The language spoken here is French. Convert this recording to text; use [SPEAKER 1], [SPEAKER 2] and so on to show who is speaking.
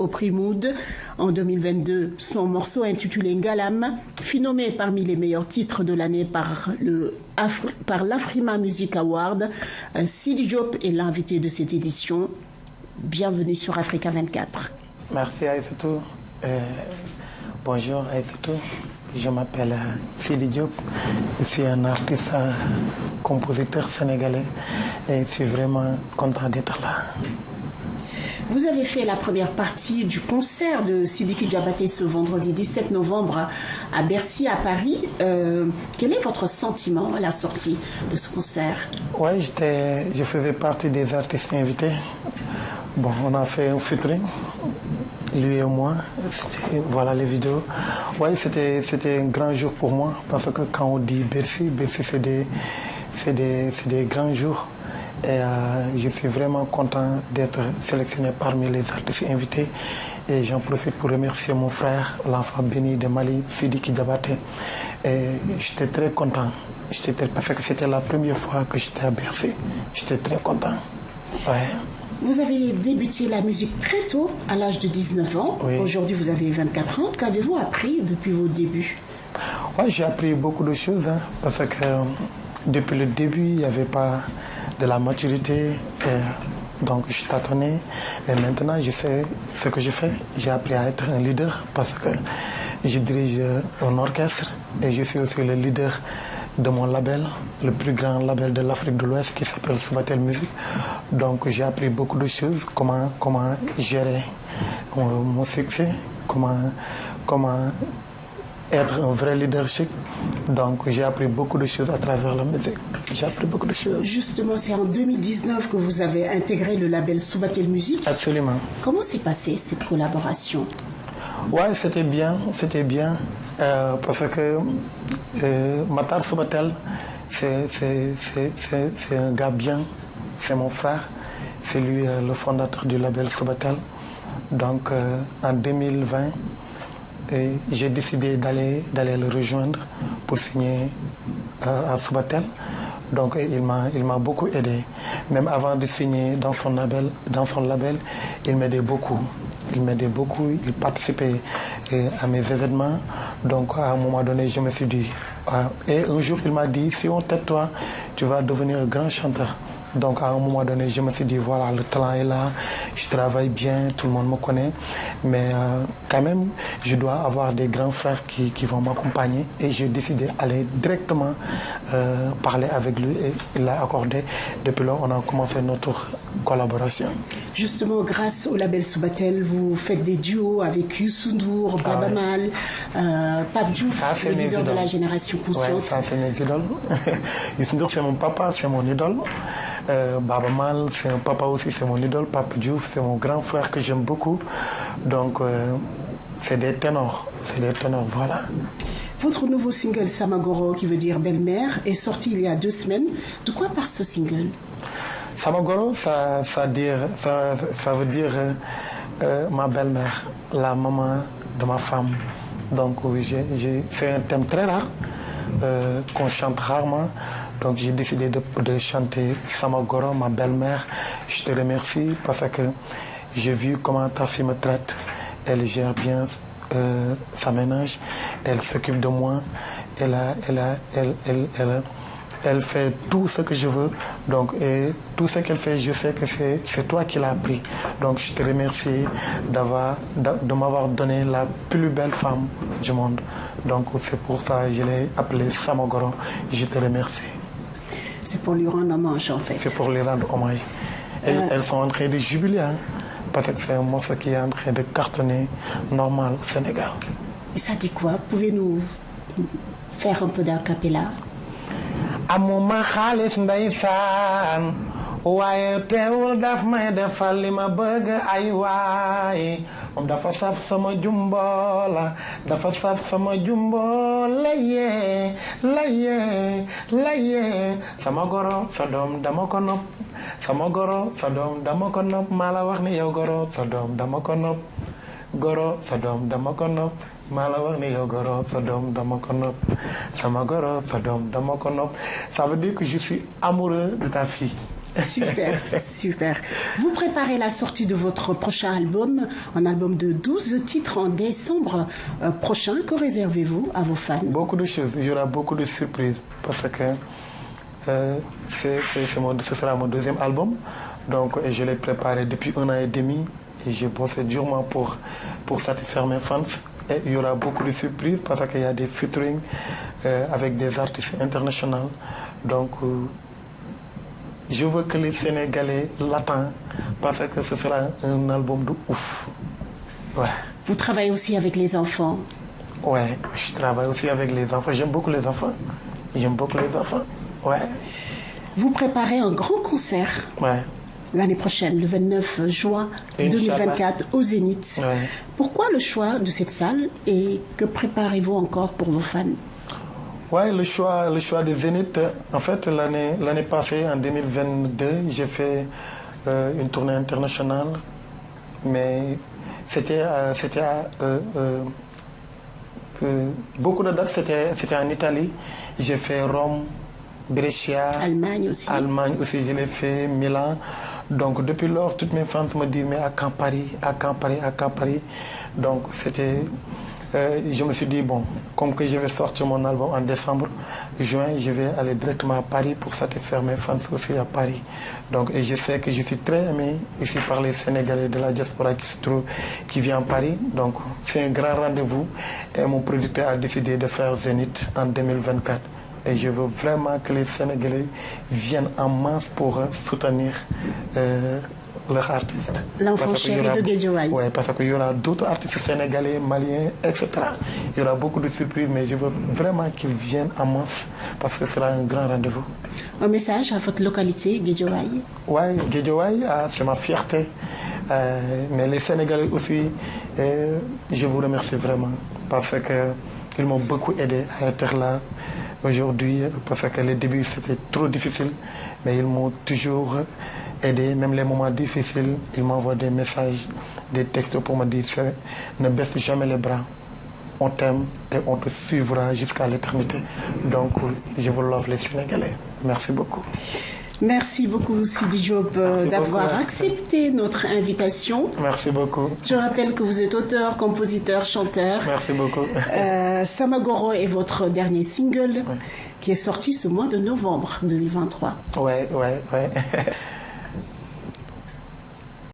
[SPEAKER 1] au prix Mood. En 2022, son morceau intitulé Ngalam fut nommé parmi les meilleurs titres de l'année par l'Afrima Music Award. Sidi Diop est l'invité de cette édition. Bienvenue sur Africa 24.
[SPEAKER 2] Merci Aïssatou. Bonjour Aïssatou. Je m'appelle Sidi Diop. Je suis un artiste, compositeur sénégalais et je suis vraiment content d'être là.
[SPEAKER 1] Vous avez fait la première partie du concert de Sidiki Diabaté ce vendredi 17 novembre à Bercy, à Paris. Quel est votre sentiment à la sortie de ce concert?
[SPEAKER 2] Oui, je faisais partie des artistes invités. Bon, on a fait un featuring, lui et moi. Voilà les vidéos. Oui, c'était un grand jour pour moi parce que quand on dit Bercy, Bercy c'est des grands jours. Et je suis vraiment content d'être sélectionné parmi les artistes invités. Et j'en profite pour remercier mon frère, l'enfant béni de Mali, Sidiki Diabaté. Et j'étais très content. Parce que c'était la première fois que j'étais à Bercy. J'étais très content. Ouais.
[SPEAKER 1] Vous avez débuté la musique très tôt, à l'âge de 19 ans. Oui. Aujourd'hui, vous avez 24 ans. Qu'avez-vous appris depuis vos débuts?
[SPEAKER 2] Oui, j'ai appris beaucoup de choses. Parce que depuis le début, il n'y avait pas de la maturité. Donc, je tâtonnais. Et maintenant, je sais ce que je fais. J'ai appris à être un leader parce que je dirige un orchestre et je suis aussi le leader de mon label, le plus grand label de l'Afrique de l'Ouest qui s'appelle Subatel Music. Donc, j'ai appris beaucoup de choses, comment gérer mon succès, comment être un vrai leadership. Donc, j'ai appris beaucoup de choses à travers la musique. J'ai appris beaucoup de choses.
[SPEAKER 1] Justement, c'est en 2019 que vous avez intégré le label Subatel Music.
[SPEAKER 2] Absolument.
[SPEAKER 1] Comment s'est passée cette collaboration?
[SPEAKER 2] Ouais, c'était bien. Parce que Matar Subatel, c'est un gars bien. C'est mon frère. C'est lui le fondateur du label Subatel. Donc, en 2020, j'ai décidé d'aller le rejoindre pour signer à Subatel. Donc il m'a beaucoup aidé. Même avant de signer dans son label, il m'aidait beaucoup. Il participait à mes événements. Donc à un moment donné, je me suis dit... Et un jour, il m'a dit, si on t'aide toi, tu vas devenir un grand chanteur. Donc à un moment donné, je me suis dit, voilà, le talent est là, je travaille bien, tout le monde me connaît. Mais quand même, je dois avoir des grands frères qui vont m'accompagner. Et j'ai décidé d'aller directement parler avec lui et il l'a accordé. Depuis là, on a commencé notre collaboration.
[SPEAKER 1] Justement, grâce au label Subatel, vous faites des duos avec Youssou N'Dour, Baba Mal, Pape Diouf, le leader de la génération consciente.
[SPEAKER 2] Oui, ça c'est mes idoles. Youssou N'Dour, c'est mon papa, c'est mon idole. Baba Mal, c'est un papa aussi, c'est mon idole. Pape Diouf, c'est mon grand frère que j'aime beaucoup. Donc, c'est des ténors, voilà.
[SPEAKER 1] Votre nouveau single Samagoro, qui veut dire belle-mère, est sorti il y a 2 semaines. De quoi part ce single?
[SPEAKER 2] Samagoro, ça veut dire ma belle-mère, la maman de ma femme. Donc, c'est un thème très rare qu'on chante rarement. Donc j'ai décidé de chanter Samagoro, ma belle-mère. Je te remercie parce que j'ai vu comment ta fille me traite. Elle gère bien sa ménage. Elle s'occupe de moi. Elle fait tout ce que je veux. Donc, et tout ce qu'elle fait, je sais que c'est toi qui l'as appris. Donc, je te remercie de m'avoir donné la plus belle femme du monde. Donc, c'est pour ça que je l'ai appelée Samagoro. Je te remercie.
[SPEAKER 1] C'est pour lui rendre hommage, en fait.
[SPEAKER 2] C'est pour lui rendre hommage. Et elles sont en train de jubiler, hein, parce que c'est un morceau qui est en train de cartonner normal au Sénégal.
[SPEAKER 1] Et ça dit quoi? Pouvez-nous faire un peu d'acapella?
[SPEAKER 2] Amuma xaalis ndeysaan waaye teewul daf may defal li ma bëgg ay waay moom dafa saf sama jumbo la dafa saf sama jumbo layee sama goro sa doom dama ko nopp sama goro sa doom dama ko nopp maa la wax ni yow goro sa doom dama ko nopp goro sa doom dama ko nopp maa la wax ni yow goro sa doom dama ko nopp sama goro sa doom dama ko nopp. Ça veut dire que je suis amoureux de ta fille.
[SPEAKER 1] Super, super. Vous préparez la sortie de votre prochain album, un album de 12 titres en décembre prochain. Que réservez-vous à vos fans?
[SPEAKER 2] Beaucoup de choses. Il y aura beaucoup de surprises parce que ce sera mon deuxième album. Donc, je l'ai préparé depuis 1 an et demi et j'ai bossé durement pour satisfaire mes fans. Et il y aura beaucoup de surprises parce qu'il y a des featuring avec des artistes internationaux. Donc, je veux que les Sénégalais l'attendent parce que ce sera un album de ouf. Ouais.
[SPEAKER 1] Vous travaillez aussi avec les enfants?
[SPEAKER 2] Ouais, je travaille aussi avec les enfants. J'aime beaucoup les enfants. Ouais.
[SPEAKER 1] Vous préparez un grand concert l'année prochaine, le 29 juin 2024 au Zénith.
[SPEAKER 2] Ouais.
[SPEAKER 1] Pourquoi le choix de cette salle et que préparez-vous encore pour vos fans?
[SPEAKER 2] Ouais, le choix du Zénith. En fait, l'année passée, en 2022, j'ai fait une tournée internationale, mais c'était beaucoup de dates, c'était en Italie. J'ai fait Rome, Brescia,
[SPEAKER 1] Allemagne aussi,
[SPEAKER 2] je l'ai fait, Milan. Donc depuis lors, toutes mes fans me disent mais à quand Paris. Donc je me suis dit bon, comme que je vais sortir mon album en décembre, juin, je vais aller directement à Paris pour satisfaire mes fans aussi à Paris. Donc et je sais que je suis très aimé ici par les Sénégalais de la diaspora qui vient à Paris. Donc c'est un grand rendez-vous et mon producteur a décidé de faire Zénith en 2024. Et je veux vraiment que les Sénégalais viennent en masse pour soutenir leurs artistes.
[SPEAKER 1] L'enfant chéri de Guédiawaye.
[SPEAKER 2] Oui, parce qu'il y aura d'autres artistes sénégalais, maliens, etc. Il y aura beaucoup de surprises, mais je veux vraiment qu'ils viennent en masse parce que ce sera un grand rendez-vous.
[SPEAKER 1] Un message à votre localité, Guédiawaye?
[SPEAKER 2] Oui, Guédiawaye, c'est ma fierté. Mais les Sénégalais aussi, je vous remercie vraiment parce qu'ils m'ont beaucoup aidé à être là aujourd'hui, parce que les débuts c'était trop difficile, mais ils m'ont toujours aidé, même les moments difficiles, ils m'envoient des messages, des textes pour me dire ne baisse jamais les bras, on t'aime et on te suivra jusqu'à l'éternité. Donc je vous love les Sénégalais. Merci beaucoup.
[SPEAKER 1] Merci beaucoup Sidi Diop d'avoir accepté notre invitation.
[SPEAKER 2] Merci beaucoup.
[SPEAKER 1] Je rappelle que vous êtes auteur, compositeur, chanteur.
[SPEAKER 2] Merci beaucoup.
[SPEAKER 1] Samagoro est votre dernier single qui est sorti ce mois de novembre 2023.
[SPEAKER 2] Ouais.